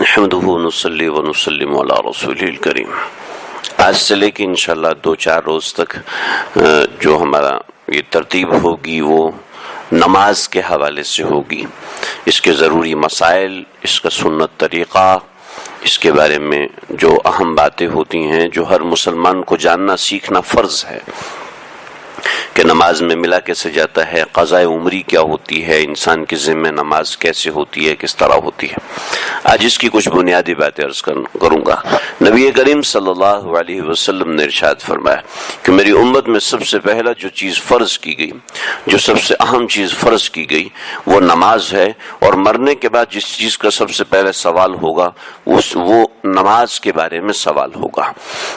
نحمده ونصلي ونسلم علی رسوله الکریم۔ آج سے لے کے انشاءاللہ 2-4 روز تک جو ہمارا یہ ترتیب ہوگی وہ نماز کے حوالے سے ہوگی، اس کے ضروری مسائل، اس کا سنت طریقہ، اس کے بارے میں جو اہم باتیں ہوتی ہیں جو ہر مسلمان کو جاننا سیکھنا فرض ہے کہ نماز میں ملا کیسے جاتا ہے، قضاء عمری کیا ہوتی ہے، انسان کے ذمہ نماز کیسے ہوتی ہے، کس طرح ہوتی ہے۔ آج اس کی کچھ بنیادی باتیں عرض کروں گا۔ نبی کریم صلی اللہ علیہ وسلم نے ارشاد فرمایا کہ میری امت میں سب سے پہلا جو چیز فرض کی گئی، جو سب سے اہم چیز فرض کی گئی وہ نماز ہے، اور مرنے کے بعد جس چیز کا سب سے پہلے سوال ہوگا وہ نماز کے بارے میں سوال ہوگا۔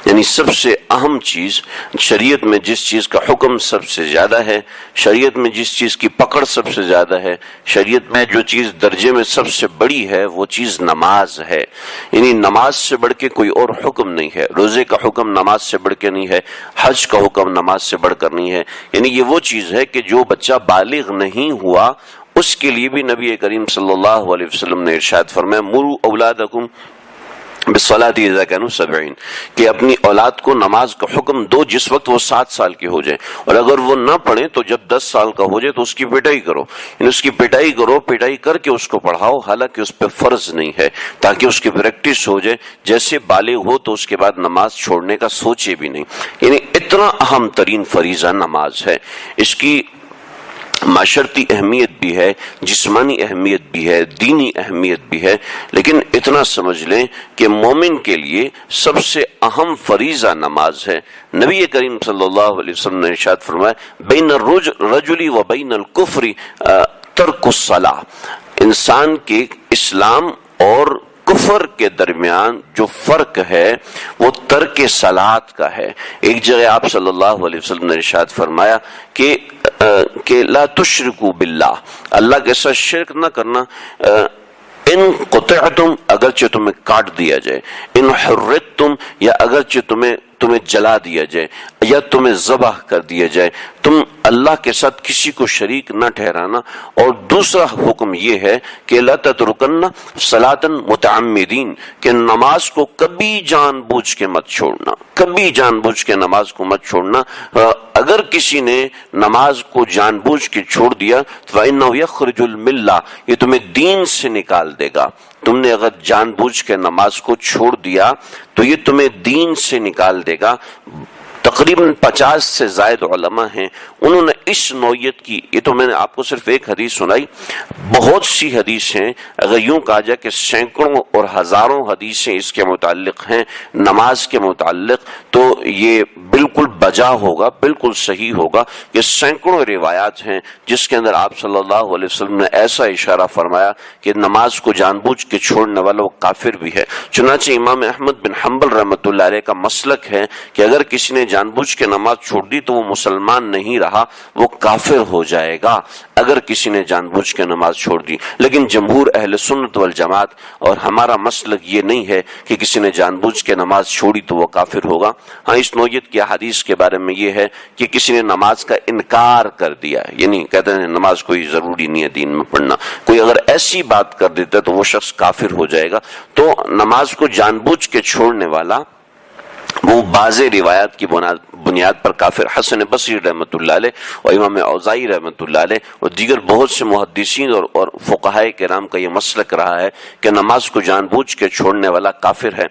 یعنی سب سے اہم چیز، شریعت میں جس چیز کا حکم سب سے زیادہ ہے، شریعت میں جس چیز کی پکڑ سب سے زیادہ ہے، شریعت میں جو چیز درجے میں سب سے بڑی ہے وہ چیز نماز ہے۔ یعنی نماز سے بڑھ کے کوئی اور حکم نہیں ہے، روزے کا حکم نماز سے بڑھ کے نہیں ہے، حج کا حکم نماز سے بڑھ کر نہیں ہے۔ یعنی یہ وہ چیز ہے کہ جو بچہ بالغ نہیں ہوا اس کے لیے بھی نبی کریم صلی اللہ علیہ وسلم نے ارشاد فرمایا مروا اولادکم بالصلاۃ اذا کانوا 70، کہ اپنی اولاد کو نماز کا حکم دو جس وقت وہ 7 سال کے ہو جائیں، اور اگر وہ نہ پڑھیں تو جب 10 سال کا ہو جائے تو اس کی پٹائی کرو، یعنی اس کی پٹائی کرو، پٹائی کر کے اس کو پڑھاؤ، حالانکہ اس پہ فرض نہیں ہے، تاکہ اس کی پریکٹس ہو جائے، جیسے بالغ ہو تو اس کے بعد نماز چھوڑنے کا سوچے بھی نہیں۔ یعنی اتنا اہم ترین فریضہ نماز ہے، اس کی معاشرتی اہمیت بھی ہے، جسمانی اہمیت بھی ہے، دینی اہمیت بھی ہے، لیکن اتنا سمجھ لیں کہ مومن کے لیے سب سے اہم فریضہ نماز ہے۔ نبی کریم صلی اللہ علیہ وسلم نے ارشاد فرمایا بین الرجل و بین الکفر ترک الصلاۃ، انسان کے اسلام اور کفر کے درمیان جو فرق ہے وہ ترک صلاۃ کا ہے۔ ایک جگہ آپ صلی اللہ علیہ وسلم نے ارشاد فرمایا کہ لا تشرکوا باللہ، اللہ کے ساتھ شرک نہ کرنا، ان قطعتم، اگرچہ تمہیں کاٹ دیا جائے، ان حرتم، یا اگرچہ تمہیں جلا دیا جائے یا تمہیں ذبح کر دیا جائے، تم اللہ کے ساتھ کسی کو شریک نہ ٹھہرانا۔ اور دوسرا حکم یہ ہے کہ لا تترکن صلاۃ متعمدین، کہ نماز کو کبھی جان بوجھ کے مت چھوڑنا، کبھی جان بوجھ کے نماز کو مت چھوڑنا۔ اگر کسی نے نماز کو جان بوجھ کے چھوڑ دیا فإنہ یخرج الملہ، یہ تمہیں دین سے نکال دے گا۔ تم نے اگر جان بوجھ کے نماز کو چھوڑ دیا تو یہ تمہیں دین سے نکال دے گا۔ تقریباً 50 سے زائد علماء ہیں، انہوں نے اس نوعیت کی، یہ تو میں نے آپ کو صرف ایک حدیث سنائی، بہت سی حدیث ہیں، اگر یوں کہا جائے کہ سینکڑوں اور ہزاروں حدیثیں اس کے متعلق ہیں نماز کے متعلق، تو یہ بالکل بجا ہوگا، بالکل صحیح ہوگا۔ یہ سینکڑوں روایات ہیں جس کے اندر آپ صلی اللہ علیہ وسلم نے ایسا اشارہ فرمایا کہ نماز کو جان بوجھ کے چھوڑنے والا وہ کافر بھی ہے۔ چنانچہ امام احمد بن حنبل رحمۃ اللہ علیہ کا مسلک ہے کہ اگر کسی نے جان بوجھ کے نماز چھوڑ دی تو وہ مسلمان نہیں رہا، وہ کافر ہو جائے گا اگر کسی نے جان بوجھ کے نماز چھوڑ دی۔ لیکن جمہور اہل سنت والجماعت اور ہمارا مسلک یہ نہیں ہے کہ کسی نے جان بوجھ کے نماز چھوڑی تو وہ کافر ہوگا۔ ہاں، اس نوعیت کی حدیث کے بارے میں یہ ہے کہ کسی نے نماز کا انکار کر دیا، یعنی کہتے ہیں نماز کوئی ضروری نہیں ہے دین میں پڑھنا، کوئی اگر ایسی بات کر دیتا ہے تو وہ شخص کافر ہو جائے گا۔ تو نماز کو جان بوجھ کے چھوڑنے والا وہ بعض روایات کی بنیاد پر کافر، حسن بصری رحمۃ اللہ علیہ اور امام اوزاعی رحمۃ اللہ علیہ اور دیگر بہت سے محدثین اور فقہائے کرام کا یہ مسلک رہا ہے کہ نماز کو جان بوجھ کے چھوڑنے والا کافر ہے۔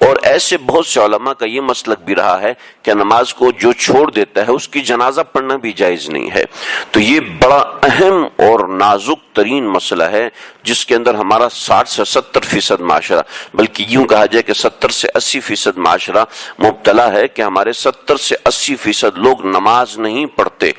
اور ایسے بہت سے علماء کا یہ مسلک بھی رہا ہے کہ نماز کو جو چھوڑ دیتا ہے اس کی جنازہ پڑھنا بھی جائز نہیں ہے۔ تو یہ بڑا اہم اور نازک ترین مسئلہ ہے جس کے اندر ہمارا 60 سے 70% معاشرہ، بلکہ یوں کہا جائے کہ 70 سے 80% معاشرہ مبتلا ہے کہ ہمارے 70 سے 80% لوگ نماز نہیں پڑھتے،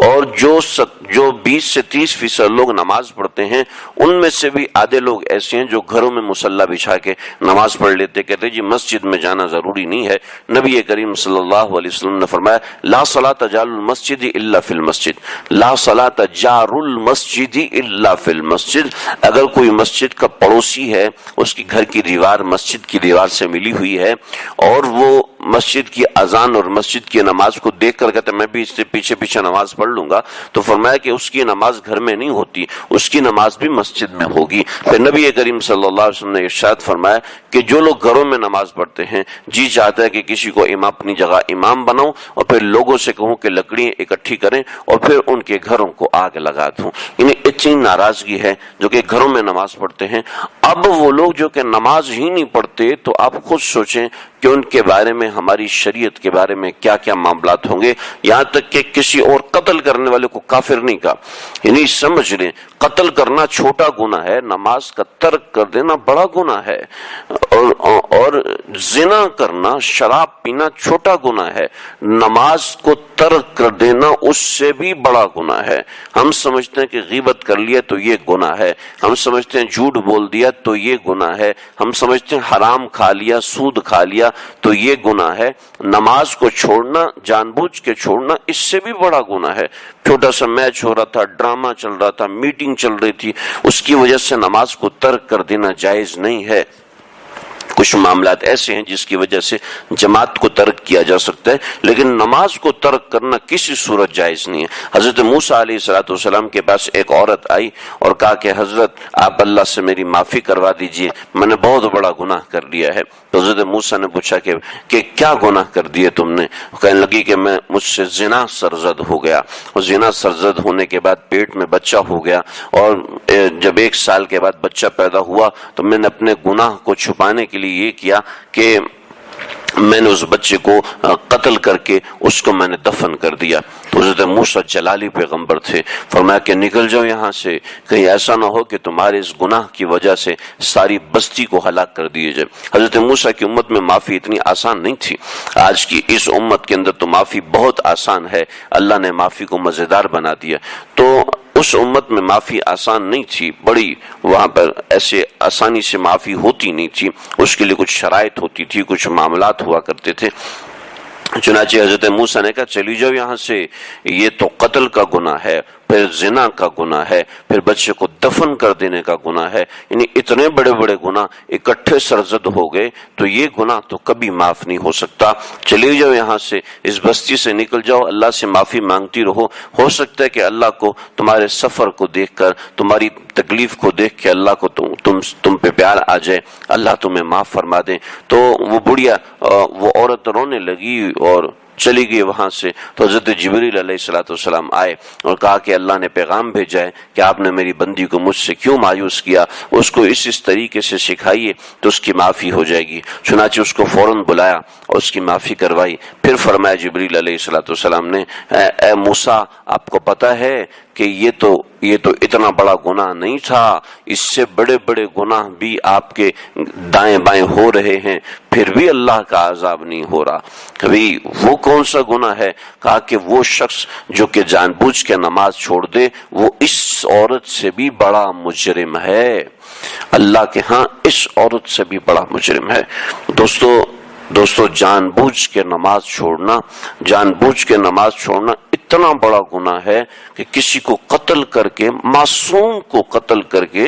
اور جو 20 سے 30% لوگ نماز پڑھتے ہیں ان میں سے بھی آدھے لوگ ایسے ہیں جو گھروں میں مصلی بچھا کے نماز پڑھ لیتے، کہتے جی مسجد میں جانا ضروری نہیں ہے۔ نبی کریم صلی اللہ علیہ وسلم نے فرمایا لا صلاۃ جار المسجد الا فی المسجد، لا صلاۃ جار المسجد الا فی المسجد، اگر کوئی مسجد کا پڑوسی ہے، اس کی گھر کی دیوار مسجد کی دیوار سے ملی ہوئی ہے اور وہ مسجد کی اذان اور مسجد مسجد کی نماز کو دیکھ کر کہتا ہے میں بھی اس سے پیچھے پیچھے نماز پڑھ لوں گا، تو فرمایا کہ اس کی نماز گھر میں نہیں ہوتی، اس کی نماز بھی مسجد میں ہوگی۔ پھر نبی کریم صلی اللہ علیہ وسلم نے ارشاد فرمایا کہ جو لوگ گھروں میں نماز پڑھتے ہیں، جی چاہتا ہے کہ کسی کو اپنی جگہ امام بناؤں اور پھر لوگوں سے کہوں کہ لکڑیاں اکٹھی کریں اور پھر ان کے گھروں کو آگ لگا دوں، یعنی اتنی ناراضگی ہے جو کہ گھروں میں نماز پڑھتے ہیں۔ اب وہ لوگ جو کہ نماز ہی نہیں پڑھتے، تو آپ خود سوچیں کہ ان کے بارے میں ہماری شریعت کے بارے میں کیا کیا معاملات ہوں گے۔ یہاں تک کہ کسی اور قتل کرنے والے کو کافر نہیں کہا، یعنی سمجھ لیں قتل کرنا چھوٹا گناہ ہے، نماز کا ترک کر دینا بڑا گناہ ہے، اور زنا کرنا، شراب پینا چھوٹا گناہ ہے، نماز کو ترک کر دینا اس سے بھی بڑا گناہ ہے۔ ہم سمجھتے ہیں کہ غیبت کر لیا تو یہ گناہ ہے، ہم سمجھتے ہیں جھوٹ بول دیا تو یہ گناہ ہے، ہم سمجھتے ہیں حرام کھا لیا، سود کھا لیا تو یہ گناہ ہے۔ نماز کو چھوڑنا، جان بوجھ کے چھوڑنا، اس سے بھی بڑا گناہ ہے۔ چھوٹا سا میچ ہو رہا تھا، ڈرامہ چل رہا تھا، میٹنگ چل رہی تھی، اس کی وجہ سے نماز کو ترک کر دینا جائز نہیں ہے۔ کچھ معاملات ایسے ہیں جس کی وجہ سے جماعت کو ترک کیا جا سکتا ہے، لیکن نماز کو ترک کرنا کسی صورت جائز نہیں ہے۔ حضرت موسیٰ علیہ السلام کے پاس ایک عورت آئی اور کہا کہ حضرت آپ اللہ سے میری معافی کروا دیجئے، میں نے بہت بڑا گناہ کر لیا ہے۔ تو حضرت موسیٰ نے پوچھا کہ کیا گناہ کر دیے تم نے؟ کہنے لگی کہ مجھ سے زنا سرزد ہو گیا، اور زنا سرزد ہونے کے بعد پیٹ میں بچہ ہو گیا، اور جب 1 سال کے بعد بچہ پیدا ہوا تو میں نے اپنے گناہ کو چھپانے کے لیے یہ کیا کہ میں نے اس بچے کو قتل کر کے اس کو میں نے دفن کر دیا۔ تو حضرت موسیٰ جلالی پیغمبر تھے، فرمایا کہ نکل جاؤ یہاں سے، کہیں ایسا نہ ہو کہ تمہارے اس گناہ کی وجہ سے ساری بستی کو ہلاک کر دیے جائے۔ حضرت موسیٰ کی امت میں معافی اتنی آسان نہیں تھی، آج کی اس امت کے اندر تو معافی بہت آسان ہے، اللہ نے معافی کو مزیدار بنا دیا۔ تو اس امت میں معافی آسان نہیں تھی، بڑی وہاں پر ایسے آسانی سے معافی ہوتی نہیں تھی، اس کے لیے کچھ شرائط ہوتی تھی، کچھ معاملات ہوا کرتے تھے۔ چنانچہ حضرت موسیٰ نے کہا چلی جاؤ یہاں سے، یہ تو قتل کا گناہ ہے، پھر زنا کا گناہ ہے، پھر بچے کو دفن کر دینے کا گناہ ہے، یعنی اتنے بڑے بڑے گناہ اکٹھے سرزد ہو گئے تو یہ گناہ تو کبھی معاف نہیں ہو سکتا۔ چلی جاؤ یہاں سے، اس بستی سے نکل جاؤ، اللہ سے معافی مانگتی رہو، ہو سکتا ہے کہ اللہ کو تمہارے سفر کو دیکھ کر، تمہاری تکلیف کو دیکھ کے اللہ کو تم پہ پیار آ جائے، اللہ تمہیں معاف فرما دے۔ تو وہ بڑھیا وہ عورت رونے لگی اور چلی گئی وہاں سے۔ تو حضرت جبریل علیہ السلام آئے اور کہا کہ اللہ نے پیغام بھیجا ہے کہ آپ نے میری بندی کو مجھ سے کیوں مایوس کیا، اس کو اس طریقے سے سکھائیے تو اس کی معافی ہو جائے گی۔ چنانچہ اس کو فوراً بلایا اور اس کی معافی کروائی۔ پھر فرمایا جبریل علیہ السلام نے اے موسیٰ آپ کو پتہ ہے کہ یہ تو اتنا بڑا گناہ نہیں تھا، اس سے بڑے بڑے گناہ بھی آپ کے دائیں بائیں ہو رہے ہیں، پھر بھی اللہ کا عذاب نہیں ہو رہا۔ کبھی وہ کون سا گناہ ہے؟ کہا کہ وہ شخص جو کہ جان بوجھ کے نماز چھوڑ دے وہ اس عورت سے بھی بڑا مجرم ہے، اللہ کے ہاں اس عورت سے بھی بڑا مجرم ہے۔ دوستو جان بوجھ کے نماز چھوڑنا اتنا بڑا گناہ ہے کہ کسی کو قتل کر کے، معصوم کو قتل کر کے،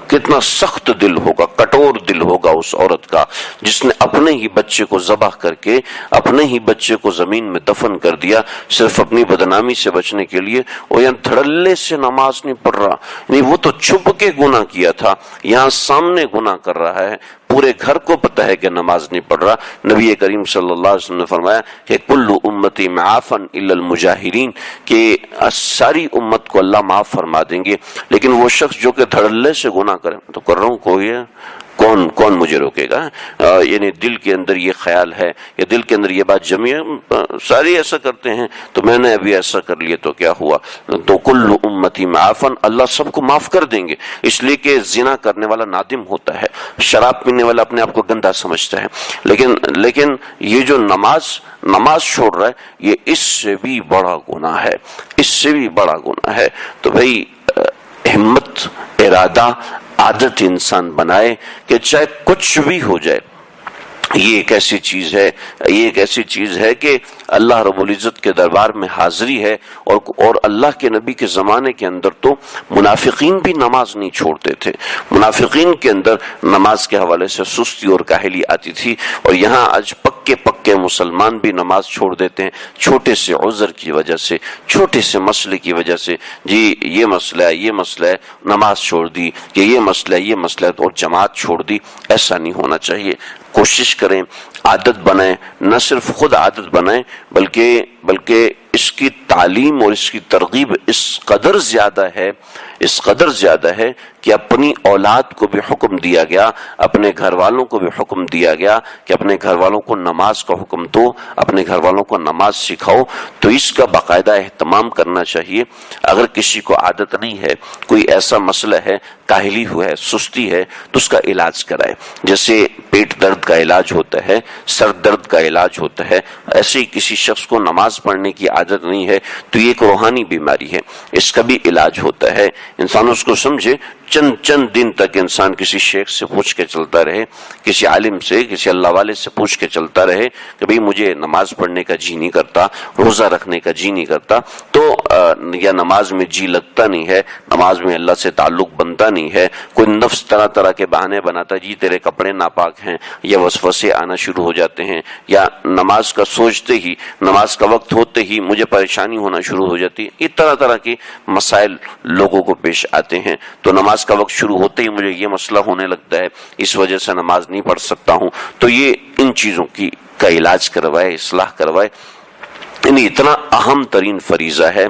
کتنا سخت دل ہوگا، کٹور دل ہوگا اس عورت کا جس نے اپنے ہی بچے کو ذبح کر کے، اپنے ہی بچے کو زمین میں دفن کر دیا صرف اپنی بدنامی سے بچنے کے لیے۔ اور یہاں دھڑلے سے نماز نہیں پڑھ رہا، نہیں وہ تو چھپ کے گناہ کیا تھا، یہاں سامنے گناہ کر رہا ہے، پورے گھر کو پتہ ہے کہ نماز نہیں پڑھ رہا۔ نبی کریم صلی اللہ علیہ وسلم نے فرمایا کہ کل امتی معافن الا المجاہرین، کہ ساری امت کو اللہ معاف فرما دیں گے، لیکن وہ شخص جو کہ دھڑلے سے گناہ کرے، تو کر رہا ہوں کوئی ہے کون مجھے روکے گا؟ یعنی دل کے اندر یہ خیال ہے یا دل کے اندر یہ بات جمی ہے، ساری ایسا کرتے ہیں تو میں نے ابھی ایسا کر لیا تو کیا ہوا؟ تو کل امتی معافن، اللہ سب کو معاف کر دیں گے، اس لیے کہ زنا کرنے والا نادم ہوتا ہے، شراب پینے والا اپنے آپ کو گندا سمجھتا ہے، لیکن یہ جو نماز چھوڑ رہا ہے یہ اس سے بھی بڑا گناہ ہے، اس سے بھی بڑا گناہ ہے۔ تو بھئی ہمت، ارادہ، عادت انسان بنائے کہ چاہے کچھ بھی ہو جائے، یہ ایک ایسی چیز ہے کہ اللہ رب العزت کے دربار میں حاضری ہے، اور اللہ کے نبی کے زمانے کے اندر تو منافقین بھی نماز نہیں چھوڑتے تھے، منافقین کے اندر نماز کے حوالے سے سستی اور کاہلی آتی تھی، اور یہاں آج پکے مسلمان بھی نماز چھوڑ دیتے ہیں چھوٹے سے عذر کی وجہ سے، چھوٹے سے مسئلے کی وجہ سے، جی یہ مسئلہ ہے نماز چھوڑ دی، کہ یہ مسئلہ ہے اور جماعت چھوڑ دی۔ ایسا نہیں ہونا چاہیے۔ کوشش کریں، عادت بنائیں، نہ صرف خود عادت بنائیں بلکہ اس کی تعلیم اور اس کی ترغیب اس قدر زیادہ ہے کہ اپنی اولاد کو بھی حکم دیا گیا، اپنے گھر والوں کو بھی حکم دیا گیا کہ اپنے گھر والوں کو نماز کا حکم دو، اپنے گھر والوں کو نماز سکھاؤ۔ تو اس کا باقاعدہ اہتمام کرنا چاہیے۔ اگر کسی کو عادت نہیں ہے، کوئی ایسا مسئلہ ہے، کاہلی ہوا ہے، سستی ہے، تو اس کا علاج کرائے۔ جیسے پیٹ درد کا علاج ہوتا ہے، سر درد کا علاج ہوتا ہے، ایسے ہی کسی شخص کو نماز پڑھنے کی عادت نہیں ہے تو یہ ایک روحانی بیماری ہے، اس کا بھی علاج ہوتا ہے۔ انسان اس کو سمجھے، چند دن تک انسان کسی شیخ سے پوچھ کے چلتا رہے، کسی عالم سے، کسی اللہ والے سے پوچھ کے چلتا رہے کہ بھئی مجھے نماز پڑھنے کا جی نہیں کرتا، روزہ رکھنے کا جی نہیں کرتا، تو یا نماز میں جی لگتا نہیں ہے، نماز میں اللہ سے تعلق بنتا نہیں ہے، کوئی نفس طرح کے بہانے بناتا، جی تیرے کپڑے ناپاک ہیں، یا وسوسے آنا شروع ہو جاتے ہیں، یا نماز کا سوچتے ہی، نماز کا وقت ہوتے ہی مجھے پریشانی ہونا شروع ہو جاتی ہے، یہ طرح کے مسائل لوگوں کو پیش آتے ہیں۔ تو نماز کا وقت شروع ہوتے ہی مجھے یہ مسئلہ ہونے لگتا ہے، اس وجہ سے نماز نہیں پڑھ سکتا ہوں، تو یہ ان چیزوں کا علاج کروائے، اصلاح کروائے۔ یعنی اتنا اہم ترین فریضہ ہے۔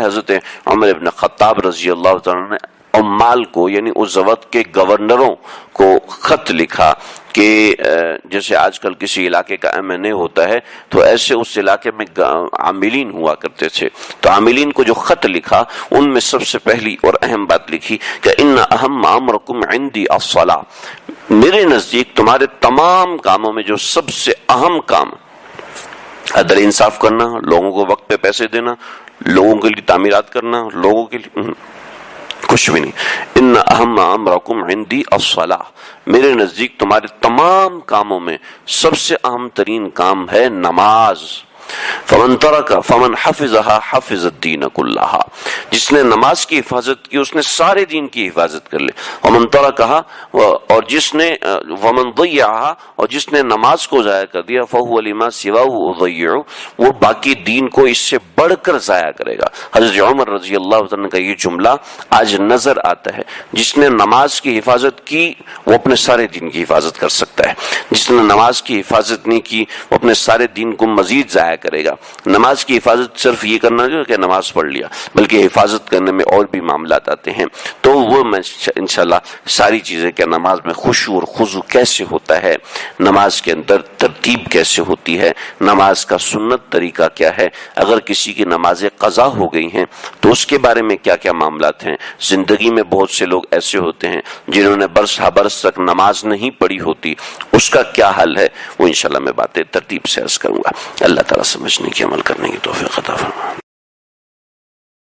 حضرت عمر ابن خطاب رضی اللہ تعالیٰ نے عمال کو، یعنی اس وقت کے گورنروں کو خط لکھا کہ جیسے آج کل کسی علاقے کا MNA ہوتا ہے تو ایسے اس علاقے میں عاملین ہوا کرتے تھے، تو عاملین کو جو خط لکھا ان میں سب سے پہلی اور اہم بات لکھی کہ ان اہم امرکم عندی الصلاۃ، میرے نزدیک تمہارے تمام کاموں میں جو سب سے اہم کام، عدل انصاف کرنا، لوگوں کو وقت پہ پیسے دینا، لوگوں کے لیے تعمیرات کرنا، لوگوں کے لیے کچھ بھی نہیں، ان اہم امرکم عندی الصلاۃ، میرے نزدیک تمہارے تمام کاموں میں سب سے اہم ترین کام ہے نماز۔ فمن حفظها حفظ الدین کلھا، جس نے نماز کی حفاظت کی اس نے سارے دین کی حفاظت کر لی۔ ومن ترکها، اور جس نے ومن ضیعها، اور جس نے نماز کو ضائع کر دیا، فهو لما سواه ضیع، وہ باقی دین کو اس سے بڑھ کر ضائع کرے گا۔ حضرت عمر رضی اللہ عنہ کا یہ جملہ آج نظر آتا ہے، جس نے نماز کی حفاظت کی وہ اپنے سارے دین کی حفاظت کر سکتا ہے، جس نے نماز کی حفاظت نہیں کی وہ اپنے سارے دین کو مزید ضائع کرے گا۔ نماز کی حفاظت صرف یہ کرنا جو کہ نماز پڑھ لیا، بلکہ حفاظت کرنے میں اور بھی معاملات آتے ہیں، تو وہ میں انشاءاللہ ساری چیزیں کہ نماز میں خشوع اور خضوع کیسے ہوتا ہے، نماز کے اندر ترتیب کیسے ہوتی ہے، نماز کا سنت طریقہ کیا ہے، اگر کسی کی نمازیں قضا ہو گئی ہیں تو اس کے بارے میں کیا کیا معاملات ہیں۔ زندگی میں بہت سے لوگ ایسے ہوتے ہیں جنہوں نے برس ہا برس تک نماز نہیں پڑھی ہوتی، اس کا کیا حل ہے، وہ انشاءاللہ میں باتیں ترتیب سے عرض کروں گا۔ اللہ تعالیٰ سمجھنے کی، عمل کرنے کی توفیق عطا فرمائے۔